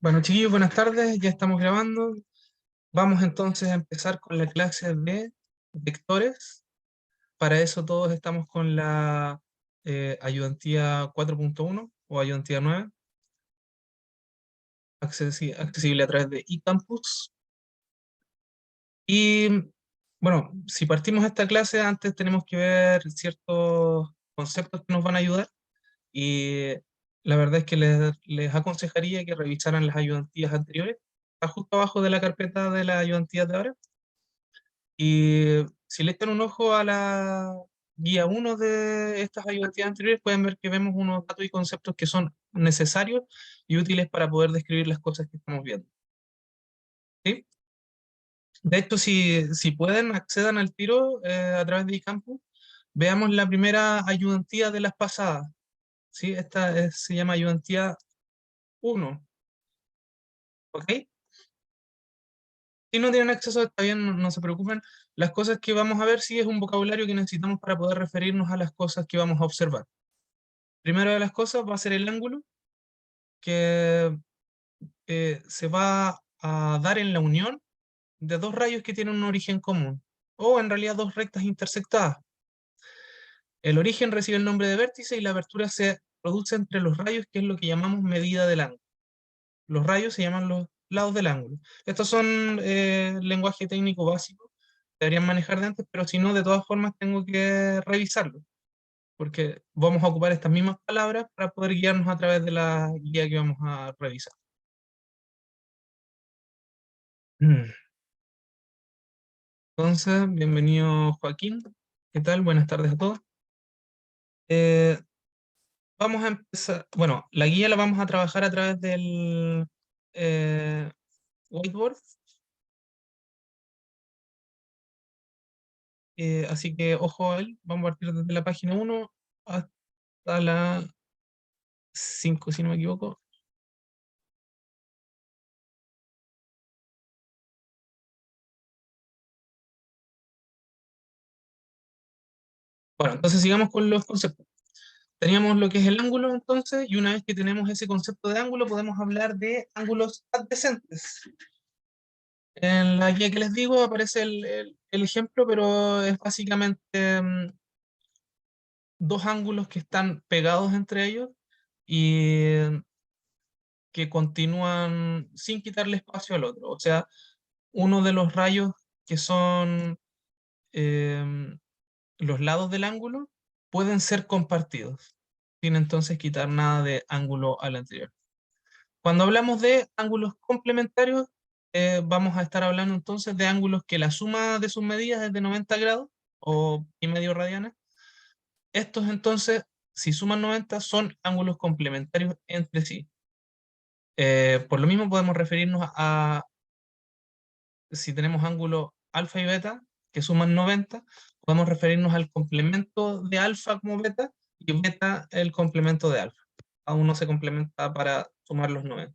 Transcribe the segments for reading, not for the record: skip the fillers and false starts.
Bueno, chiquillos, buenas tardes, ya estamos grabando. Vamos entonces a empezar con la clase de vectores. Para eso todos estamos con la ayudantía 4.1 o ayudantía 9, accesible a través de eCampus. Y bueno, si partimos esta clase, antes tenemos que ver ciertos conceptos que nos van a ayudar. Y la verdad es que les aconsejaría que revisaran las ayudantías anteriores. Está justo abajo de la carpeta de las ayudantías de ahora. Y si le echan un ojo a la guía 1 de estas ayudantías anteriores, pueden ver que vemos unos datos y conceptos que son necesarios y útiles para poder describir las cosas que estamos viendo. ¿Sí? De hecho, si pueden, accedan al tiro a través de eCampus. Veamos la primera ayudantía de las pasadas. ¿Sí? Se llama ayudantía 1. ¿Ok? Si no tienen acceso, está bien, no se preocupen. Las cosas que vamos a ver sí es un vocabulario que necesitamos para poder referirnos a las cosas que vamos a observar. Primero de las cosas va a ser el ángulo, que se va a dar en la unión de dos rayos que tienen un origen común, o en realidad dos rectas intersectadas. El origen recibe el nombre de vértice y la abertura se produce entre los rayos, que es lo que llamamos medida del ángulo. Los rayos se llaman los lados del ángulo. Estos son lenguaje técnico básico, deberían manejar de antes, pero si no, de todas formas tengo que revisarlo, porque vamos a ocupar estas mismas palabras para poder guiarnos a través de la guía que vamos a revisar. Entonces, bienvenido Joaquín. ¿Qué tal? Buenas tardes a todos. Eh, Vamos a empezar. Bueno, la guía la vamos a trabajar a través del eh, whiteboard. Así que ojo a él. Vamos a partir desde la página 1 hasta la 5, si no me equivoco. Bueno, entonces sigamos con los conceptos. Teníamos lo que es el ángulo entonces, y una vez que tenemos ese concepto de ángulo, podemos hablar de ángulos adyacentes. En la guía que les digo aparece el ejemplo, pero es básicamente dos ángulos que están pegados entre ellos y que continúan sin quitarle espacio al otro. O sea, uno de los rayos que son em, los lados del ángulo pueden ser compartidos, sin entonces quitar nada de ángulo al anterior. Cuando hablamos de ángulos complementarios, vamos a estar hablando entonces de ángulos que la suma de sus medidas es de 90 grados o y medio radianes. Estos entonces, si suman 90, son ángulos complementarios entre sí. Por lo mismo podemos referirnos si tenemos ángulos alfa y beta que suman 90, podemos referirnos al complemento de alfa como beta y beta el complemento de alfa. A uno se complementa para sumar los 90.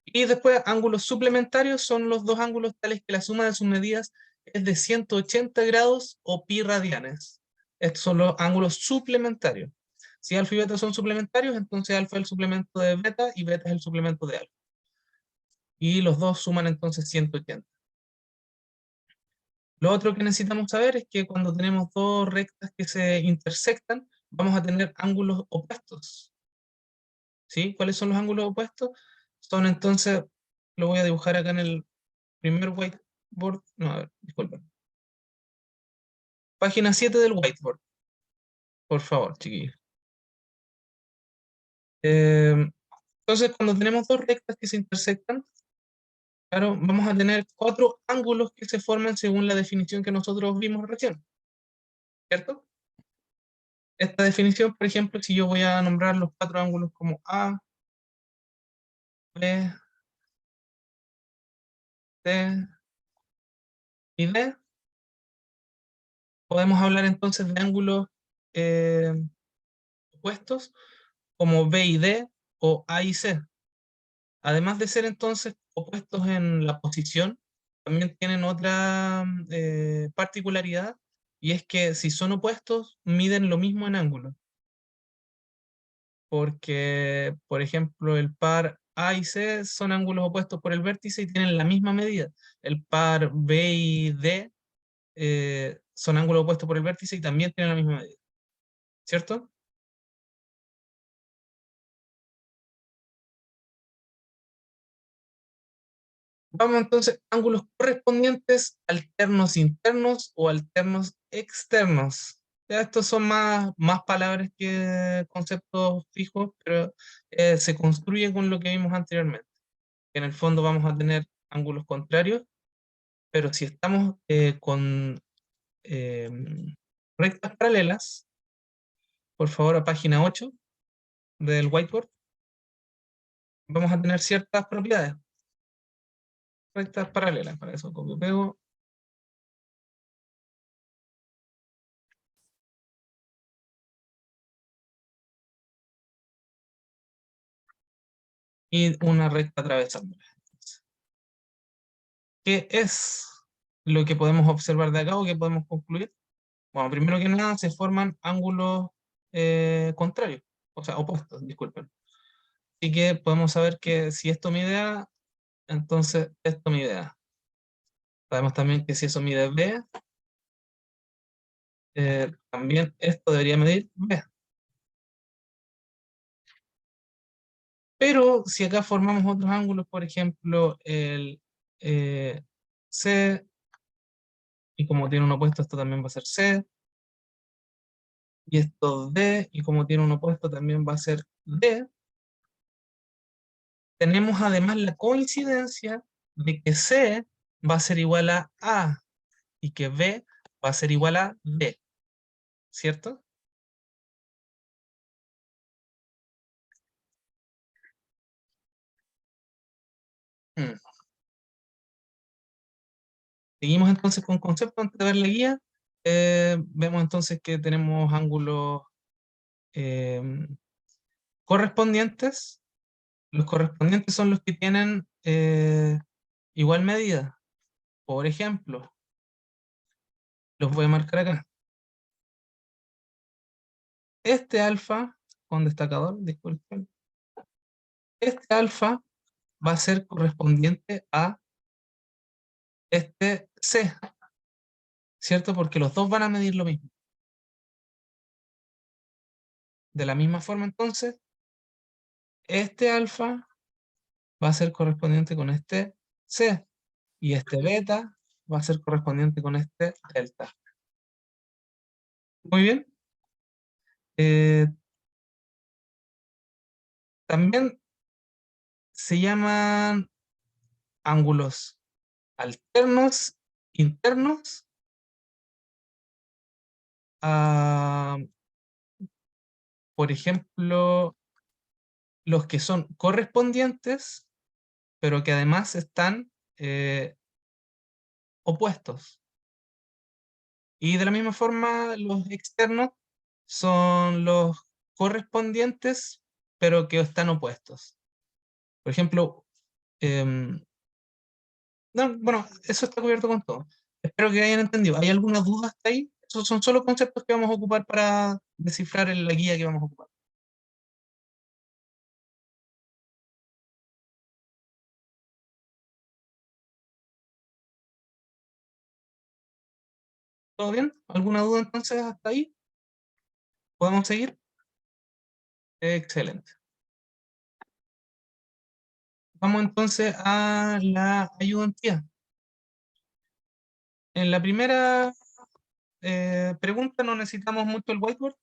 Y después ángulos suplementarios son los dos ángulos tales que la suma de sus medidas es de 180 grados o pi radianes. Estos son los ángulos suplementarios. Si alfa y beta son suplementarios, entonces alfa es el suplemento de beta y beta es el suplemento de alfa. Y los dos suman entonces 180. Lo otro que necesitamos saber es que cuando tenemos dos rectas que se intersectan, vamos a tener ángulos opuestos. ¿Sí? ¿Cuáles son los ángulos opuestos? Son entonces, lo voy a dibujar acá en el primer whiteboard. No, a ver, disculpen. Página 7 del whiteboard, por favor, chiquillos. Eh, entonces, cuando tenemos dos rectas que se intersectan, claro, vamos a tener cuatro ángulos que se forman según la definición que nosotros vimos recién, ¿cierto? Esta definición, por ejemplo, si yo voy a nombrar los cuatro ángulos como A, B, C y D, podemos hablar entonces de ángulos eh, opuestos como B y D o A y C. Además de ser entonces opuestos en la posición, también tienen otra particularidad, y es que si son opuestos, miden lo mismo en ángulo. Porque, por ejemplo, el par A y C son ángulos opuestos por el vértice y tienen la misma medida. El par B y D son ángulos opuestos por el vértice y también tienen la misma medida. ¿Cierto? Vamos entonces, ángulos correspondientes, alternos internos o alternos externos. Ya estos son más palabras que conceptos fijos, pero se construye con lo que vimos anteriormente. En el fondo vamos a tener ángulos contrarios, pero si estamos con eh, rectas paralelas, por favor a página 8 del whiteboard, vamos a tener ciertas propiedades. Rectas paralelas, para eso copio pego. Y una recta atravesándola. ¿Qué es lo que podemos observar de acá o que podemos concluir? Bueno, primero que nada se forman ángulos contrarios, o sea, opuestos, disculpen. Así que podemos saber que si esto mide A, entonces esto mide A. Sabemos también que si eso mide B, también esto debería medir B. Pero si acá formamos otros ángulos, por ejemplo, el eh, C, y como tiene un opuesto, esto también va a ser C, y esto D, y como tiene un opuesto, también va a ser D, tenemos además la coincidencia de que C va a ser igual a A y que B va a ser igual a D, ¿cierto? Mm. Seguimos entonces con concepto antes de ver la guía. Vemos entonces que tenemos ángulos eh, correspondientes. Los correspondientes son los que tienen igual medida. Por ejemplo, los voy a marcar acá. Este alfa, con destacador, disculpen, este alfa va a ser correspondiente a este C, ¿cierto? Porque los dos van a medir lo mismo. De la misma forma, entonces, este alfa va a ser correspondiente con este C y este beta va a ser correspondiente con este delta. Muy bien. Eh, también se llaman ángulos alternos internos a, por ejemplo, los que son correspondientes, pero que además están opuestos. Y de la misma forma, los externos son los correspondientes, pero que están opuestos. Por ejemplo, em, no, bueno, eso está cubierto con todo. Espero que hayan entendido. ¿Hay alguna duda hasta ahí? Esos son solo conceptos que vamos a ocupar para descifrar en la guía que vamos a ocupar. ¿Todo bien? ¿Alguna duda entonces hasta ahí? ¿Podemos seguir? Excelente. Vamos entonces a la ayudantía. En la primera pregunta no necesitamos mucho el whiteboard.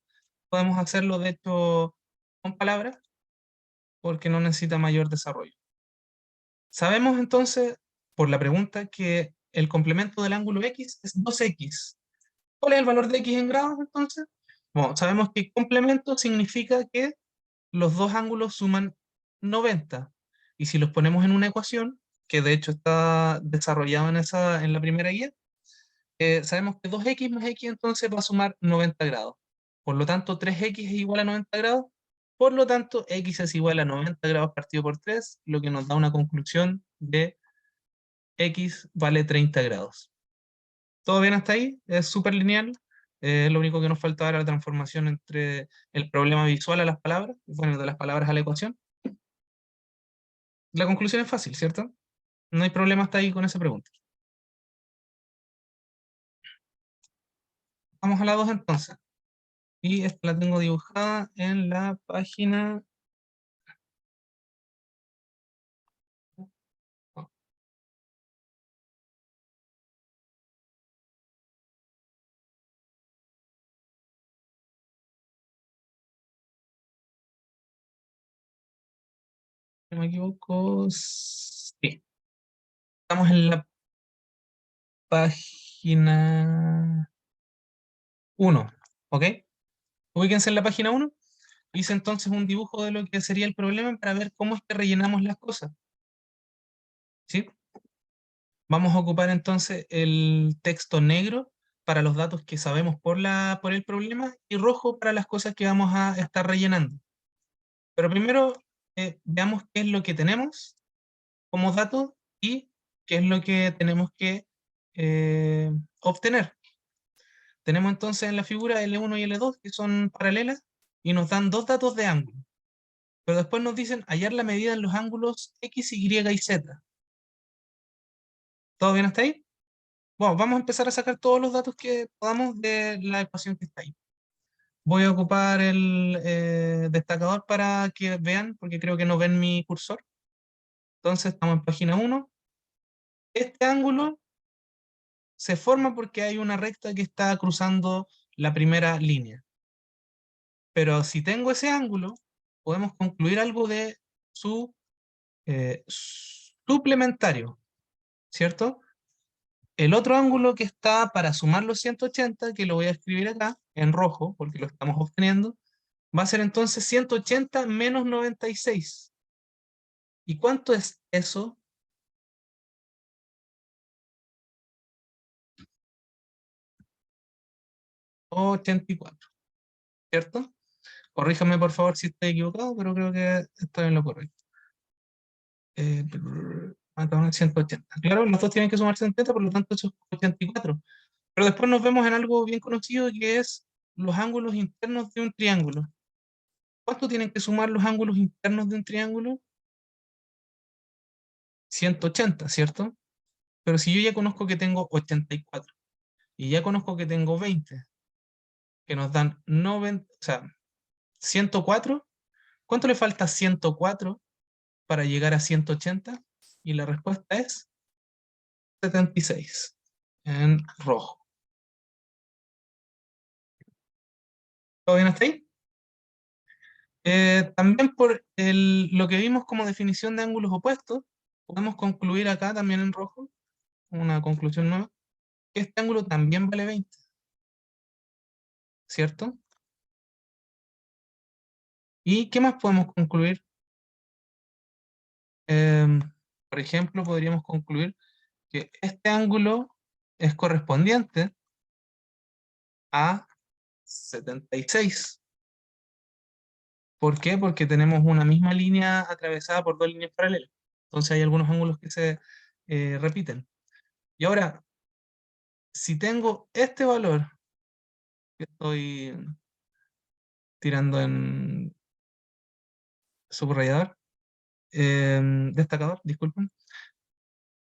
Podemos hacerlo de hecho con palabras porque no necesita mayor desarrollo. Sabemos entonces por la pregunta que el complemento del ángulo X es 2x. ¿Cuál es el valor de X en grados entonces? Bueno, sabemos que complemento significa que los dos ángulos suman 90. Y si los ponemos en una ecuación, que de hecho está desarrollada en la primera guía, sabemos que 2x más x entonces va a sumar 90 grados. Por lo tanto, 3x es igual a 90 grados. Por lo tanto, x es igual a 90 grados partido por 3, lo que nos da una conclusión de x vale 30 grados. ¿Todo bien hasta ahí? Es súper lineal. Lo único que nos falta era la transformación entre el problema visual a las palabras, bueno, de las palabras a la ecuación. La conclusión es fácil, ¿cierto? No hay problema hasta ahí con esa pregunta. Vamos a la 2 entonces. Y esta la tengo dibujada en la página... oh, si no me equivoco, sí. Estamos en la página 1, ¿ok? Ubíquense en la página 1. Hice entonces un dibujo de lo que sería el problema para ver cómo es que rellenamos las cosas, ¿sí? Vamos a ocupar entonces el texto negro para los datos que sabemos por el problema y rojo para las cosas que vamos a estar rellenando. Pero primero veamos qué es lo que tenemos como datos y qué es lo que tenemos que obtener. Tenemos entonces en la figura L1 y L2 que son paralelas y nos dan dos datos de ángulo. Pero después nos dicen hallar la medida en los ángulos X, Y y Z. ¿Todo bien hasta ahí? Bueno, vamos a empezar a sacar todos los datos que podamos de la ecuación que está ahí. Voy a ocupar el destacador para que vean, porque creo que no ven mi cursor. Entonces estamos en página 1. Este ángulo se forma porque hay una recta que está cruzando la primera línea. Pero si tengo ese ángulo, podemos concluir algo de su suplementario, ¿cierto? El otro ángulo que está para sumar los 180, que lo voy a escribir acá en rojo, porque lo estamos obteniendo, va a ser entonces 180 menos 96. ¿Y cuánto es eso? 84, ¿cierto? Corríjame por favor si estoy equivocado, pero creo que estoy en lo correcto. Eh, 180. Claro, los dos tienen que sumar 180, por lo tanto eso es 84. Pero después nos vemos en algo bien conocido que es los ángulos internos de un triángulo. ¿Cuánto tienen que sumar los ángulos internos de un triángulo? 180, ¿cierto? Pero si yo ya conozco que tengo 84 y ya conozco que tengo 20, que nos dan 90, o sea, 104, ¿cuánto le falta a 104 para llegar a 180? Y la respuesta es 76 en rojo. ¿Todo bien hasta ahí? También por lo que vimos como definición de ángulos opuestos, podemos concluir acá también en rojo, una conclusión nueva, que este ángulo también vale 20, ¿cierto? ¿Y qué más podemos concluir? Em, por ejemplo, podríamos concluir que este ángulo es correspondiente a 76. ¿Por qué? Porque tenemos una misma línea atravesada por dos líneas paralelas. Entonces hay algunos ángulos que se repiten. Y ahora, si tengo este valor que estoy tirando en subrayador, destacador, disculpen,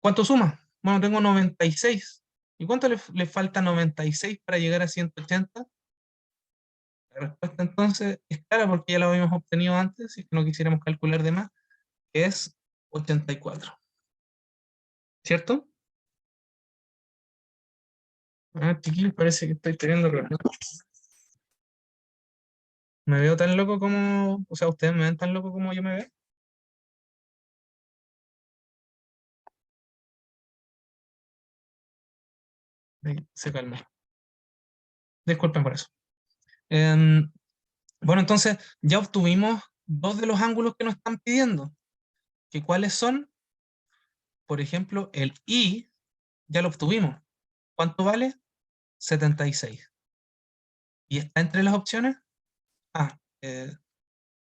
¿cuánto suma? Bueno, tengo 96. ¿Y cuánto le falta 96 para llegar a 180? La respuesta entonces es clara porque ya la habíamos obtenido antes, si no quisiéramos calcular de más, que es 84. ¿Cierto? Ah, chiquillos, parece que estoy teniendo problemas. Me veo tan loco como, o sea, ustedes me ven tan loco como yo me veo. Ahí, se calma. Disculpen por eso. Em, bueno, entonces ya obtuvimos dos de los ángulos que nos están pidiendo. ¿Que cuáles son? Por ejemplo, el I ya lo obtuvimos. ¿Cuánto vale? 76. ¿Y está entre las opciones? Ah,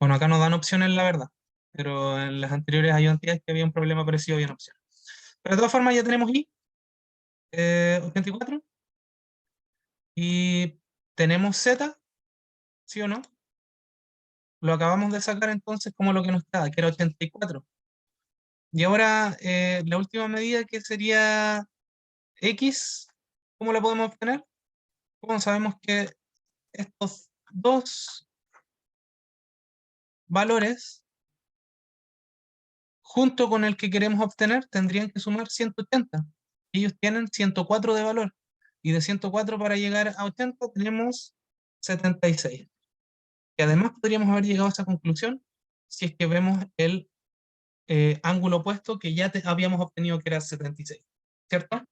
bueno, acá no dan opciones, la verdad. Pero en las anteriores ayudantías que había un problema parecido, había opciones. Pero de todas formas ya tenemos I, 84. Y tenemos Z, ¿sí o no? Lo acabamos de sacar entonces como lo que nos queda, que era 84. Y ahora la última medida, que sería X, ¿cómo la podemos obtener? Como sabemos que estos dos valores, junto con el que queremos obtener, tendrían que sumar 180. Ellos tienen 104 de valor. Y de 104 para llegar a 80 tenemos 76. Y además podríamos haber llegado a esa conclusión si es que vemos el ángulo opuesto que ya habíamos obtenido, que era 76. ¿Cierto?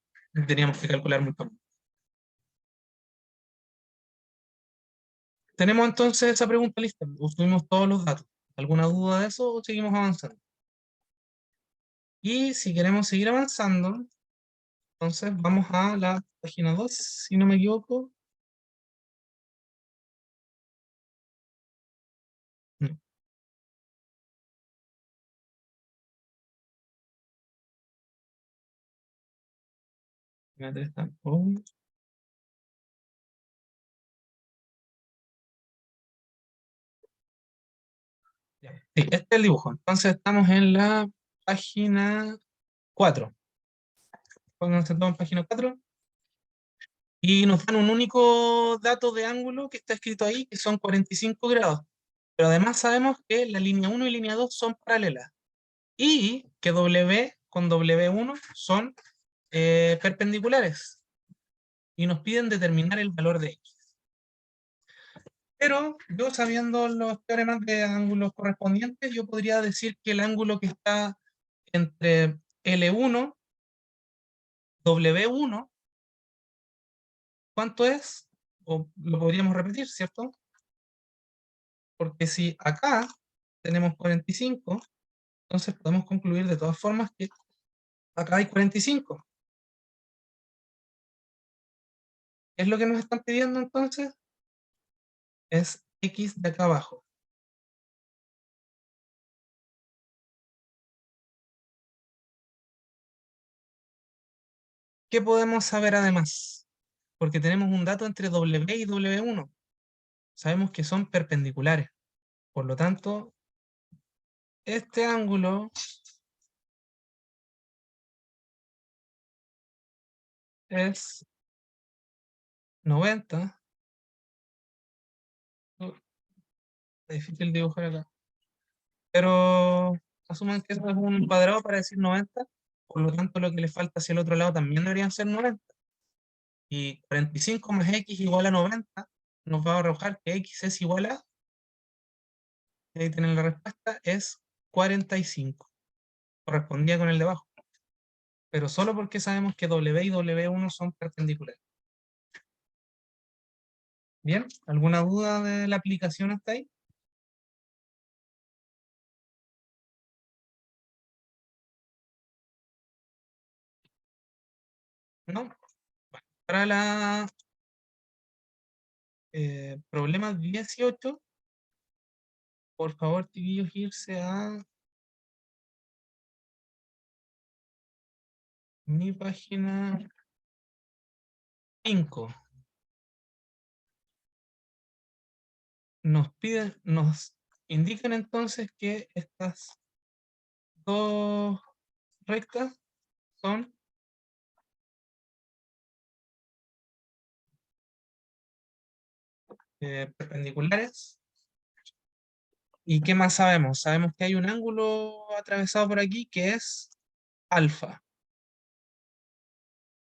Teníamos que calcular mucho más. Tenemos entonces esa pregunta lista. Subimos todos los datos. ¿Alguna duda de eso o seguimos avanzando? Y si queremos seguir avanzando, entonces vamos a la página 2, si no me equivoco. No, la 3 tampoco. Ya. Sí, este es el dibujo. Entonces estamos en la página 4. Pónganse todos en página 4. Y nos dan un único dato de ángulo que está escrito ahí, que son 45 grados. Pero además sabemos que la línea 1 y línea 2 son paralelas. Y que W con W1 son perpendiculares. Y nos piden determinar el valor de X. Pero yo, sabiendo los teoremas de ángulos correspondientes, yo podría decir que el ángulo que está entre L1, W1, ¿cuánto es? O lo podríamos repetir, ¿cierto? Porque si acá tenemos 45, entonces podemos concluir de todas formas que acá hay 45. ¿Qué es lo que nos están pidiendo entonces? Es X de acá abajo. ¿Qué podemos saber además? Porque tenemos un dato entre W y W1. Sabemos que son perpendiculares. Por lo tanto, este ángulo es 90. Es difícil dibujar acá. Pero asuman que eso es un cuadrado para decir 90. Por lo tanto, lo que le falta hacia el otro lado también deberían ser 90. Y 45 más X igual a 90 nos va a arrojar que X es igual a, y ahí tienen la respuesta, es 45. Correspondía con el de abajo. Pero solo porque sabemos que W y W1 son perpendiculares. ¿Bien? ¿Alguna duda de la aplicación hasta ahí? ¿No? Para la problema 18, por favor, chiquillos, irse a mi página 5. Nos piden, nos indican entonces que estas dos rectas son perpendiculares. ¿Y qué más sabemos? Sabemos que hay un ángulo atravesado por aquí que es alfa.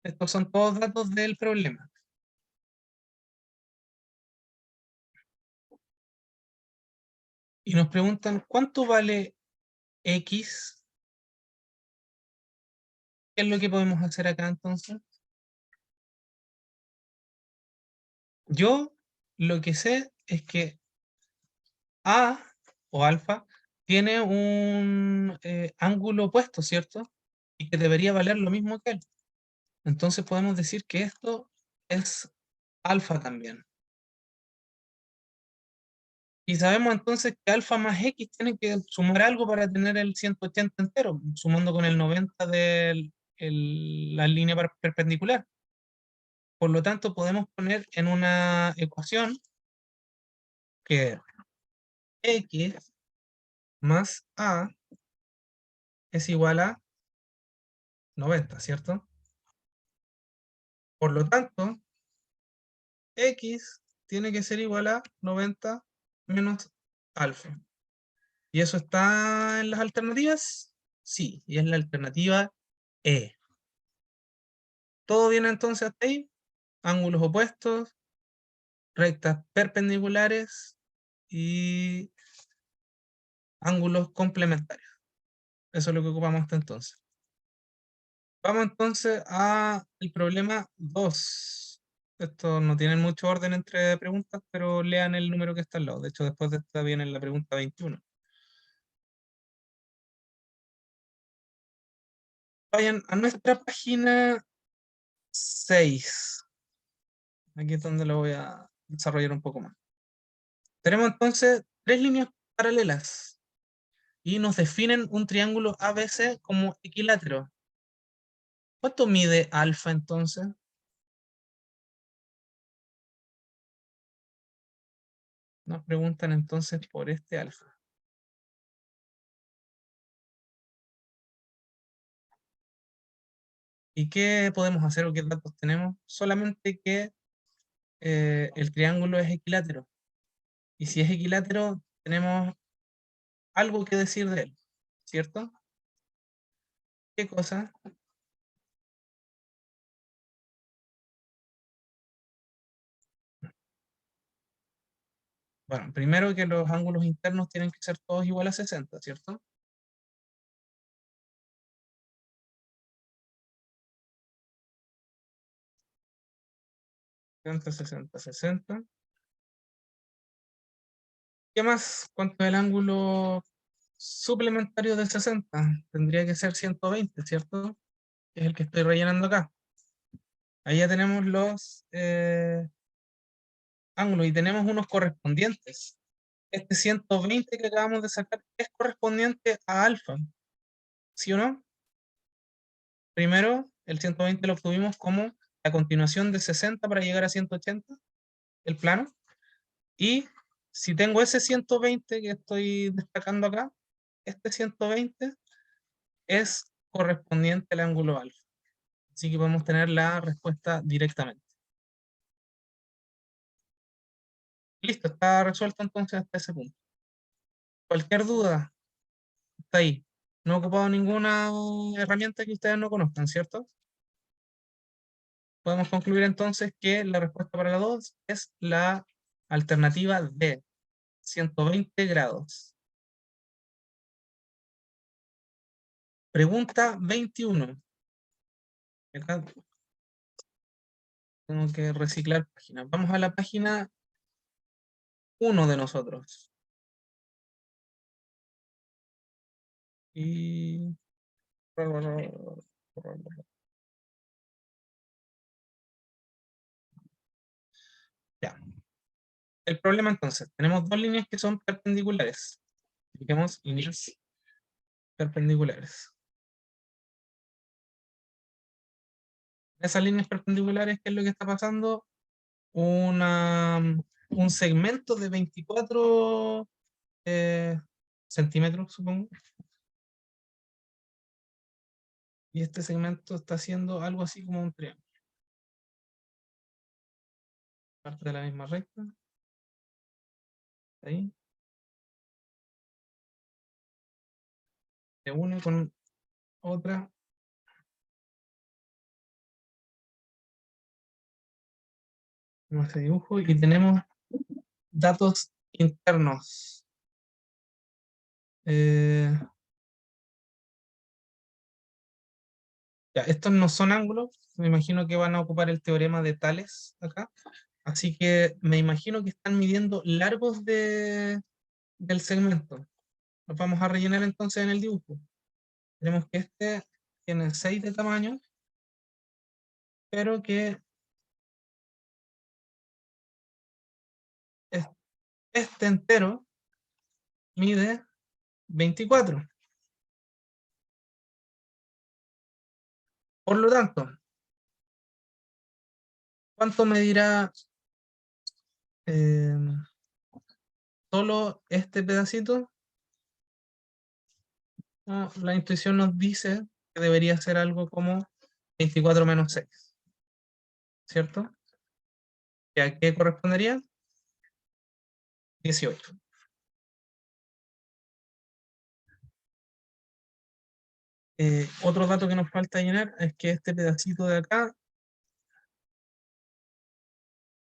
Estos son todos datos del problema. Y nos preguntan cuánto vale X. ¿Qué es lo que podemos hacer acá entonces? Yo lo que sé es que A o alfa tiene un ángulo opuesto, ¿cierto? Y que debería valer lo mismo que él. Entonces podemos decir que esto es alfa también. Y sabemos entonces que alfa más X tiene que sumar algo para tener el 180 entero, sumando con el 90 de la línea perpendicular. Por lo tanto, podemos poner en una ecuación que X más A es igual a 90, ¿cierto? Por lo tanto, X tiene que ser igual a 90 menos alfa. ¿Y eso está en las alternativas? Sí, y es la alternativa E. Todo viene entonces hasta ahí. Ángulos opuestos, rectas perpendiculares y ángulos complementarios. Eso es lo que ocupamos hasta entonces. Vamos entonces al problema 2. Esto no tiene mucho orden entre preguntas, pero lean el número que está al lado. De hecho, después de esta viene la pregunta 21. Vayan a nuestra página 6. Aquí es donde lo voy a desarrollar un poco más. Tenemos entonces tres líneas paralelas y nos definen un triángulo ABC como equilátero. ¿Cuánto mide alfa entonces? Nos preguntan entonces por este alfa. ¿Y qué podemos hacer o qué datos tenemos? Solamente que el triángulo es equilátero. Y si es equilátero, tenemos algo que decir de él, ¿cierto? ¿Qué cosa? Bueno, primero que los ángulos internos tienen que ser todos iguales a 60, ¿cierto? 60, 60, 60. ¿Qué más? ¿Cuánto es el ángulo suplementario de 60? Tendría que ser 120, ¿cierto? Que es el que estoy rellenando acá. Ahí ya tenemos los ángulos y tenemos unos correspondientes. Este 120 que acabamos de sacar es correspondiente a alfa, ¿sí o no? Primero, el 120 lo obtuvimos como la continuación de 60 para llegar a 180, el plano. Y si tengo ese 120 que estoy destacando acá, este 120 es correspondiente al ángulo alfa. Así que podemos tener la respuesta directamente. Listo, está resuelto entonces hasta ese punto. Cualquier duda, está ahí. No he ocupado ninguna herramienta que ustedes no conozcan, ¿cierto? Podemos concluir entonces que la respuesta para la 2 es la alternativa D, 120 grados. Pregunta 21. Acá tengo que reciclar páginas. Vamos a la página 1 de nosotros. Y... Ya. El problema entonces, tenemos dos líneas que son perpendiculares. Digamos líneas perpendiculares. Esas líneas perpendiculares, ¿qué es lo que está pasando? Un segmento de 24 eh, centímetros, supongo. Y este segmento está haciendo algo así como un triángulo. Parte de la misma recta. Ahí. Se une con otra. Con este dibujo. Y tenemos datos internos. Eh, ya, estos no son ángulos. Me imagino que van a ocupar el teorema de Tales acá. Así que me imagino que están midiendo largos del segmento. Los vamos a rellenar entonces en el dibujo. Tenemos que este tiene 6 de tamaño, pero que este entero mide 24. Por lo tanto, ¿cuánto medirá eh, solo este pedacito? No, la intuición nos dice que debería ser algo como 24 menos 6, ¿cierto? ¿Y a qué correspondería? 18. Otro dato que nos falta llenar es que este pedacito de acá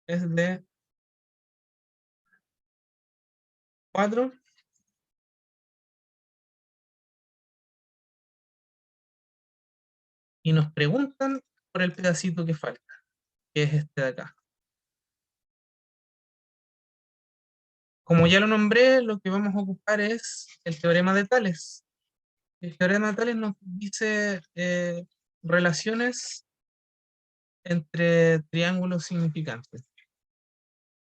es de 4 y nos preguntan por el pedacito que falta, que es este de acá. Como ya lo nombré, lo que vamos a ocupar es el teorema de Tales. El teorema de Tales nos dice relaciones entre triángulos significantes.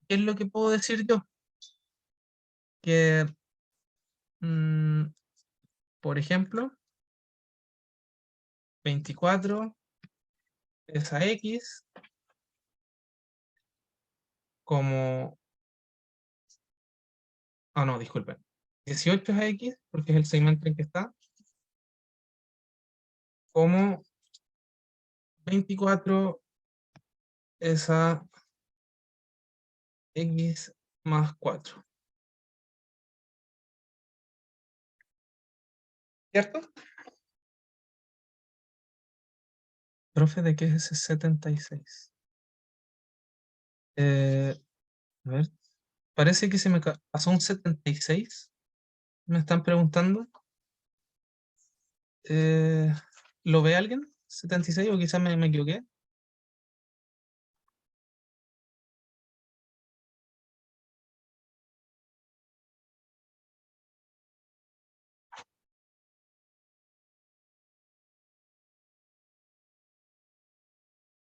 ¿Qué es lo que puedo decir yo? Que, mm, por ejemplo, 24 es a X, como... Ah, no, disculpen. 18 es a X, porque es el segmento en que está, como 24 es a X más 4. ¿Cierto? Profe, ¿de qué es ese 76? A ver, parece que se me pasó un 76. Me están preguntando. Eh, ¿Lo ve alguien? ¿76 o quizás me equivoqué?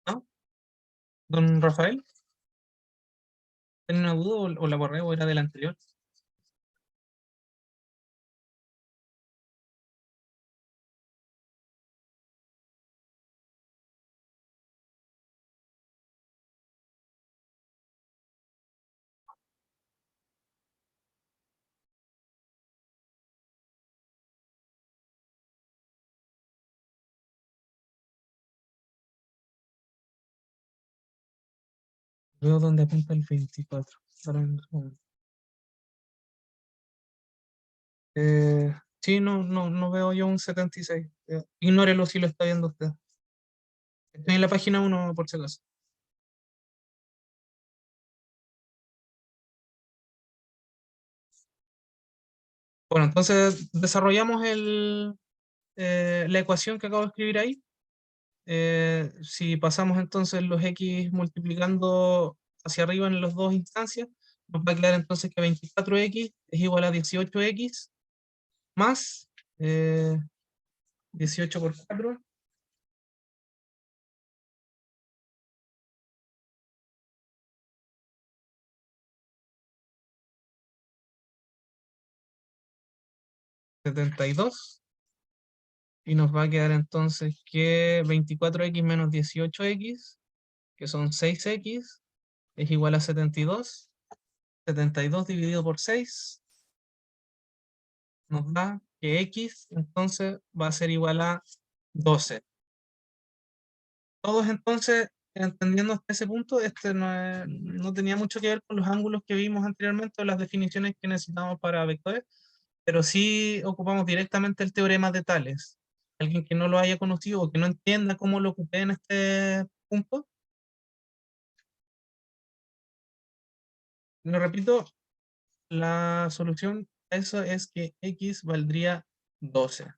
¿No? ¿Don Rafael? ¿Tiene una duda o la borré o era del anterior? Veo dónde apunta el 24. Ahora un segundo. Sí, no veo yo un 76. Ignórelo si lo está viendo usted. Estoy en la página 1 por si acaso. Bueno, entonces desarrollamos la ecuación que acabo de escribir ahí. Si pasamos entonces los x multiplicando hacia arriba en las dos instancias, nos va a quedar entonces que 24x es igual a 18x más 18 por 4, 72. Y nos va a quedar entonces que 24x menos 18x, que son 6x, es igual a 72. 72 dividido por 6 nos da que x entonces va a ser igual a 12. Todos entonces, entendiendo hasta ese punto, este no tenía mucho que ver con los ángulos que vimos anteriormente o las definiciones que necesitamos para vectores, pero sí ocupamos directamente el teorema de Tales. Alguien que no lo haya conocido o que no entienda cómo lo ocupé en este punto, lo repito, la solución a eso es que x valdría 12.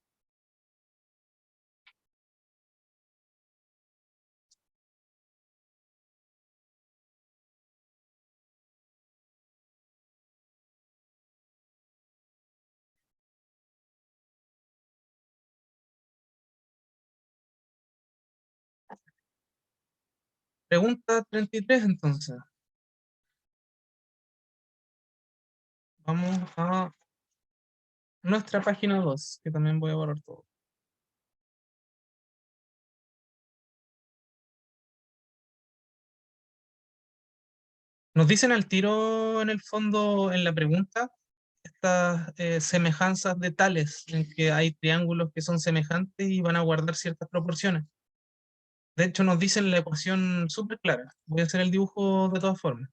Pregunta 33 entonces. Vamos a nuestra página 2, que también voy a borrar todo. Nos dicen al tiro en el fondo, en la pregunta, ciertas semejanzas de tales, en que hay triángulos que son semejantes y van a guardar ciertas proporciones. De hecho, nos dicen la ecuación súper clara. Voy a hacer el dibujo de todas formas.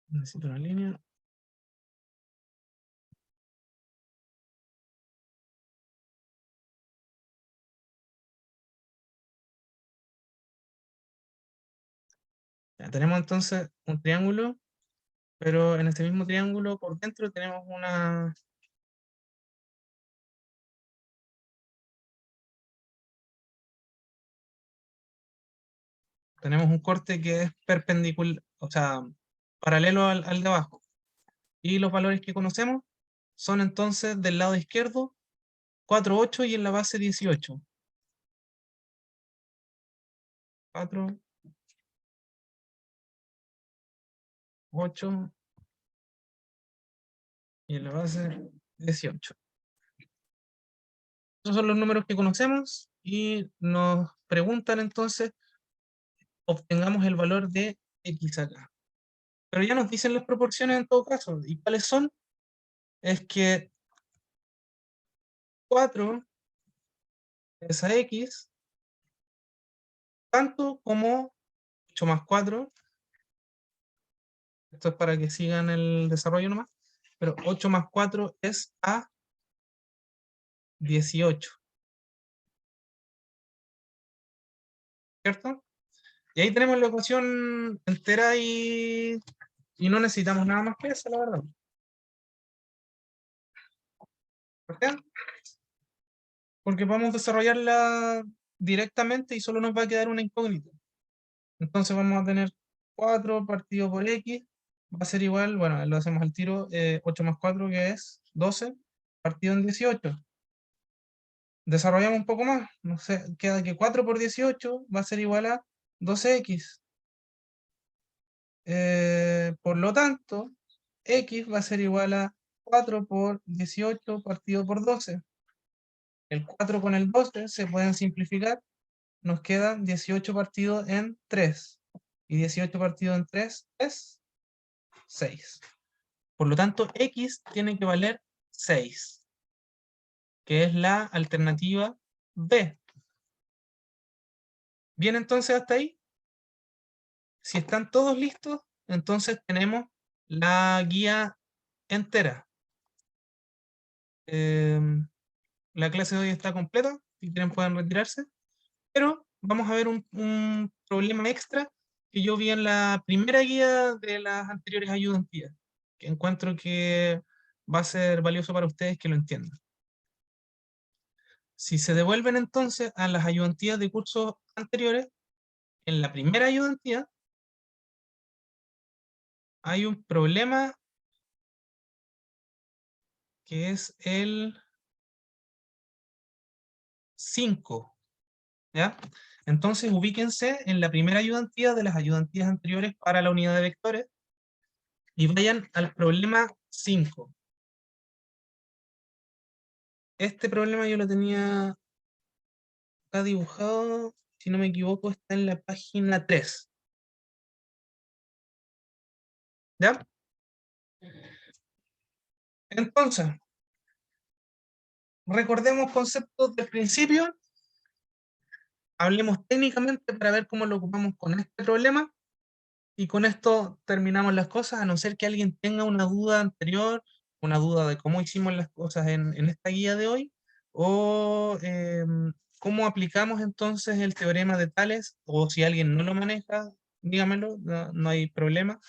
Necesito una línea. Ya, tenemos entonces un triángulo, pero en este mismo triángulo por dentro tenemos un corte que es perpendicular, o sea, paralelo al de abajo. Y los valores que conocemos son entonces del lado izquierdo 4, 8 y en la base 18. 4, 8 y en la base 18. Esos son los números que conocemos y nos preguntan entonces, obtengamos el valor de x acá. Pero ya nos dicen las proporciones en todo caso. ¿Y cuáles son? Es que 4 es a x, tanto como 8 más 4, esto es para que sigan el desarrollo nomás, pero 8 más 4 es a 18, ¿cierto? Y ahí tenemos la ecuación entera y no necesitamos nada más que eso, la verdad. ¿Por qué? Porque vamos a desarrollarla directamente y solo nos va a quedar una incógnita. Entonces vamos a tener 4 partido por x, va a ser igual, bueno, lo hacemos al tiro, 8 más 4 que es 12, partido en 18. Desarrollamos un poco más, no sé, queda que 4 por 18 va a ser igual a 12x. Por lo tanto, x va a ser igual a 4 por 18 partido por 12. El 4 con el 12 se pueden simplificar, nos queda 18 partido en 3. Y 18 partido en 3 es 6. Por lo tanto, x tiene que valer 6, que es la alternativa B. Bien, entonces hasta ahí. Si están todos listos, entonces tenemos la guía entera. La clase de hoy está completa, si quieren pueden retirarse, pero vamos a ver un problema extra que yo vi en la primera guía de las anteriores ayudantías, que encuentro que va a ser valioso para ustedes que lo entiendan. Si se devuelven entonces a las ayudantías de cursos anteriores, en la primera ayudantía hay un problema que es el 5, ¿ya? Entonces ubíquense en la primera ayudantía de las ayudantías anteriores para la unidad de vectores y vayan al problema 5. Este problema yo lo tenía acá dibujado, si no me equivoco, está en la página 3, ¿ya? Entonces, recordemos conceptos del principio, hablemos técnicamente para ver cómo lo ocupamos con este problema, y con esto terminamos las cosas, a no ser que alguien tenga una duda anterior, una duda de cómo hicimos las cosas en esta guía de hoy, o cómo aplicamos entonces el teorema de Tales, o si alguien no lo maneja, dígamelo, no hay problema.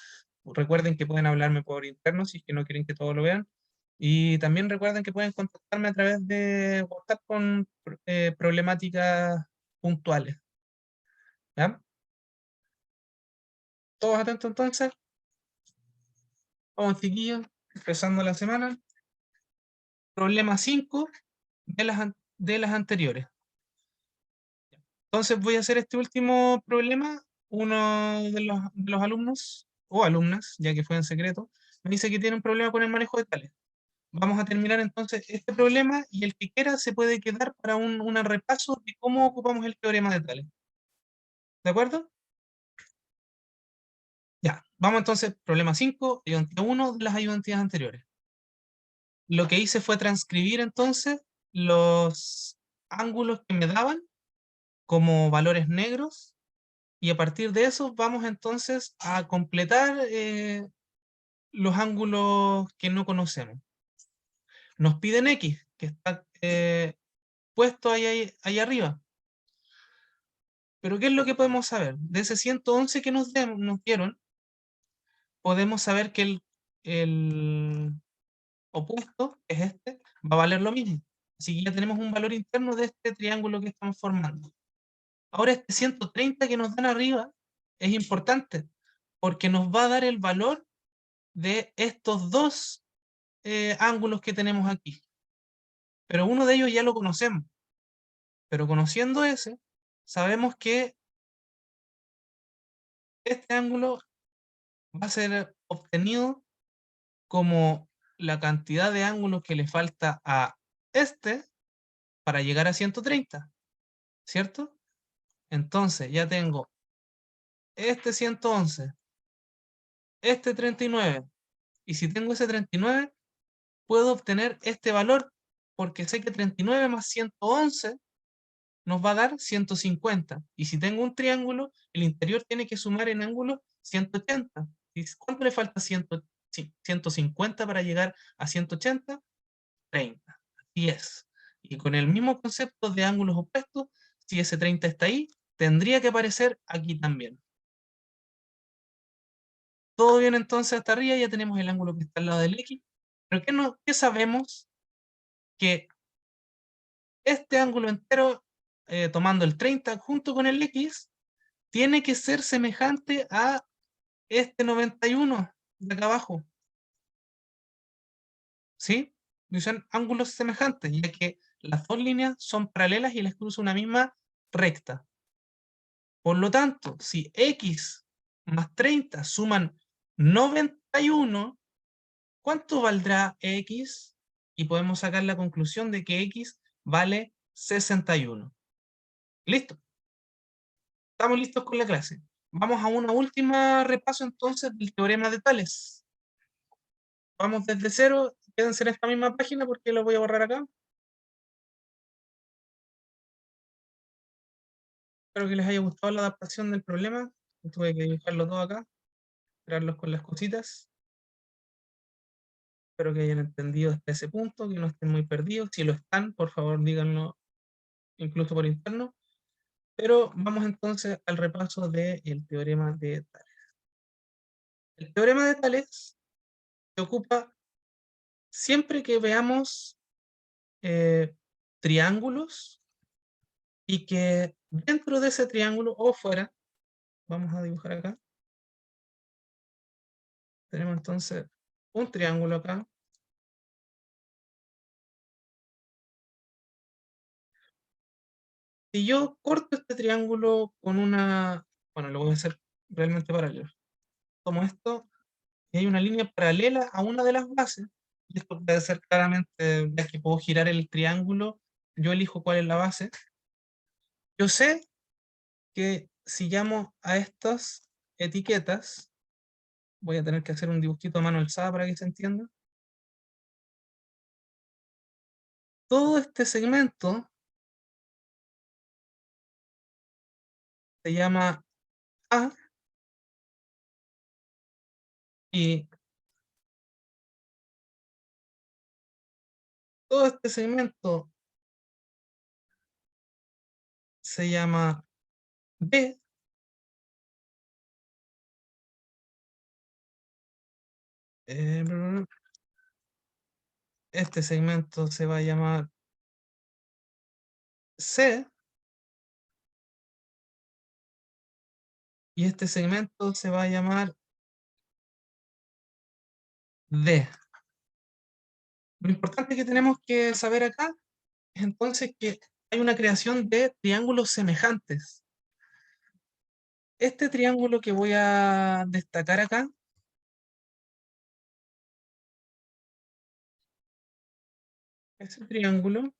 Recuerden que pueden hablarme por interno si es que no quieren que todos lo vean. Y también recuerden que pueden contactarme a través de WhatsApp con problemáticas puntuales. ¿Ya? ¿Todos atentos entonces? Vamos, chiquillos, empezando la semana. Problema 5 de las anteriores. Entonces voy a hacer este último problema. Uno de los alumnos, o alumnas, ya que fue en secreto, me dice que tiene un problema con el manejo de tales. Vamos a terminar entonces este problema y el que quiera se puede quedar para un repaso de cómo ocupamos el teorema de tales. ¿De acuerdo? Ya. Vamos entonces, problema 5, ayudantía 1 de las ayudantías anteriores. Lo que hice fue transcribir entonces los ángulos que me daban como valores negros, y a partir de eso vamos entonces a completar los ángulos que no conocemos. Nos piden X, que está puesto ahí arriba. Pero ¿qué es lo que podemos saber? De ese 111 que nos dieron, podemos saber que el opuesto, que es este, va a valer lo mismo. Así que ya tenemos un valor interno de este triángulo que estamos formando. Ahora este 130 que nos dan arriba es importante, porque nos va a dar el valor de estos dos ángulos que tenemos aquí. Pero uno de ellos ya lo conocemos. Pero conociendo ese, sabemos que este ángulo va a ser obtenido como la cantidad de ángulos que le falta a este para llegar a 130, ¿cierto? Entonces ya tengo este 111, este 39, y si tengo ese 39, puedo obtener este valor, porque sé que 39 más 111 nos va a dar 150. Y si tengo un triángulo, el interior tiene que sumar en ángulo 180. ¿Y cuánto le falta 150 para llegar a 180? 30. Así es. Y con el mismo concepto de ángulos opuestos, si ese 30 está ahí, tendría que aparecer aquí también. Todo bien entonces hasta arriba, ya tenemos el ángulo que está al lado del X. Pero ¿qué sabemos? Que este ángulo entero, tomando el 30 junto con el X, tiene que ser semejante a este 91 de acá abajo. ¿Sí? Son ángulos semejantes, ya que las dos líneas son paralelas y les cruza una misma recta. Por lo tanto, si X más 30 suman 91, ¿cuánto valdrá X? Y podemos sacar la conclusión de que X vale 61. ¿Listo? Estamos listos con la clase. Vamos a una última repaso entonces del teorema de Tales. Vamos desde cero, quédense en esta misma página porque lo voy a borrar acá. Espero que les haya gustado la adaptación del problema. Tuve que dibujarlo todo acá, crearlos con las cositas. Espero que hayan entendido hasta ese punto, que no estén muy perdidos. Si lo están, por favor díganlo incluso por interno. Pero vamos entonces al repaso del teorema de Tales. El teorema de Tales se ocupa siempre que veamos triángulos y que dentro de ese triángulo o fuera, vamos a dibujar acá, tenemos entonces un triángulo acá. Si yo corto este triángulo con una, bueno, lo voy a hacer realmente paralelo. Tomo esto y hay una línea paralela a una de las bases. Y esto puede ser claramente, ya que puedo girar el triángulo, yo elijo cuál es la base. Yo sé que si llamo a estas etiquetas, voy a tener que hacer un dibujito a mano alzada para que se entienda. Todo este segmento se llama A, y todo este segmento se llama B, eh, este segmento se va a llamar C, y este segmento se va a llamar D. Lo importante que tenemos que saber acá es entonces que hay una creación de triángulos semejantes. Este triángulo que voy a destacar acá, ese triángulo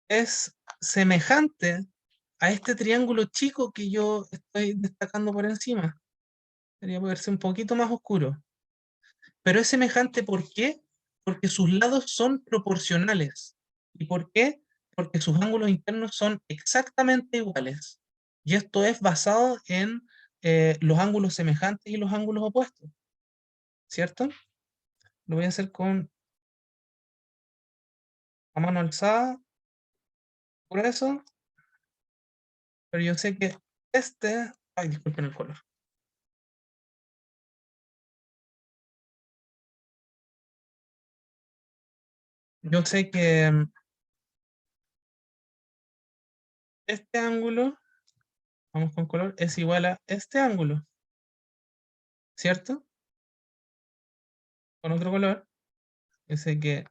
es semejante a este triángulo chico que yo estoy destacando por encima. Debería verse un poquito más oscuro. Pero es semejante, ¿por qué? Porque sus lados son proporcionales. ¿Y por qué? Porque sus ángulos internos son exactamente iguales. Y esto es basado en los ángulos semejantes y los ángulos opuestos, ¿cierto? Lo voy a hacer con a mano alzada, por eso, pero yo sé que ay, disculpen el color. Yo sé que este ángulo, vamos con color, es igual a este ángulo, ¿cierto? Con otro color, yo sé que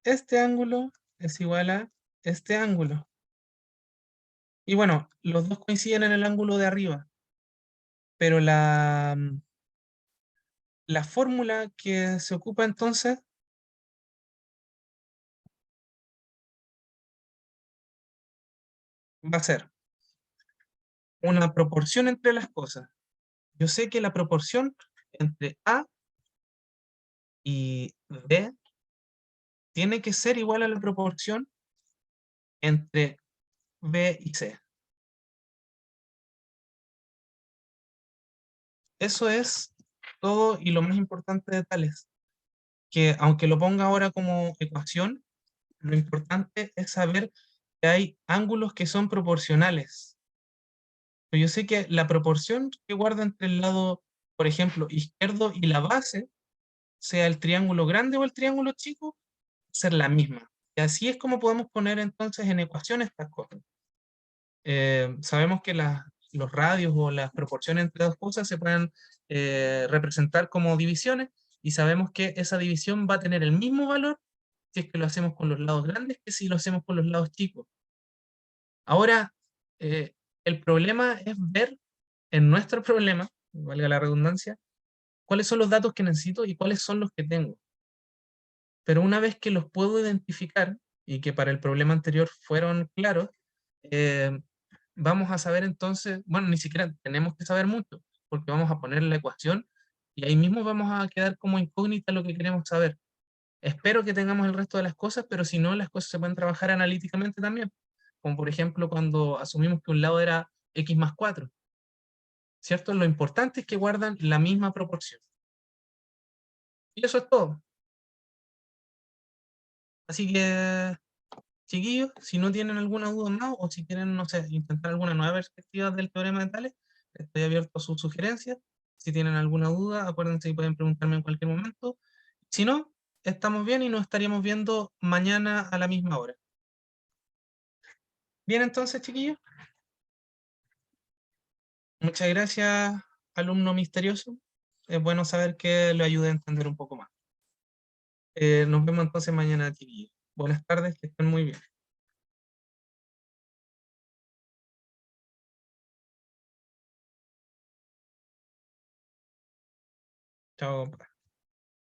este ángulo es igual a este ángulo. Y bueno, los dos coinciden en el ángulo de arriba, pero la fórmula que se ocupa entonces va a ser una proporción entre las cosas. Yo sé que la proporción entre A y B tiene que ser igual a la proporción entre B y C. Eso es todo y lo más importante de Tales, que aunque lo ponga ahora como ecuación, lo importante es saber que hay ángulos que son proporcionales. Pero yo sé que la proporción que guarda entre el lado, por ejemplo, izquierdo y la base, sea el triángulo grande o el triángulo chico, va a ser la misma. Y así es como podemos poner entonces en ecuación estas cosas. Sabemos que los radios o las proporciones entre dos cosas se pueden representar como divisiones y sabemos que esa división va a tener el mismo valor si es que lo hacemos con los lados grandes que si lo hacemos con los lados chicos. Ahora, el problema es ver en nuestro problema, valga la redundancia, cuáles son los datos que necesito y cuáles son los que tengo. Pero una vez que los puedo identificar y que para el problema anterior fueron claros, eh, vamos a saber entonces, bueno, ni siquiera tenemos que saber mucho, porque vamos a poner la ecuación y ahí mismo vamos a quedar como incógnita lo que queremos saber. Espero que tengamos el resto de las cosas, pero si no, las cosas se pueden trabajar analíticamente también, como por ejemplo cuando asumimos que un lado era x más 4, ¿cierto? Lo importante es que guardan la misma proporción. Y eso es todo. Así que, chiquillos, si no tienen alguna duda más o si quieren, no sé, intentar alguna nueva perspectiva del teorema de Tales, estoy abierto a sus sugerencias. Si tienen alguna duda, acuérdense que pueden preguntarme en cualquier momento. Si no, estamos bien y nos estaríamos viendo mañana a la misma hora. Bien, entonces, chiquillos, muchas gracias, alumno misterioso. Es bueno saber que lo ayude a entender un poco más. Nos vemos entonces mañana, chiquillos. Buenas tardes, que estén muy bien. Chao,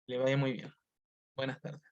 le vaya muy bien. Buenas tardes.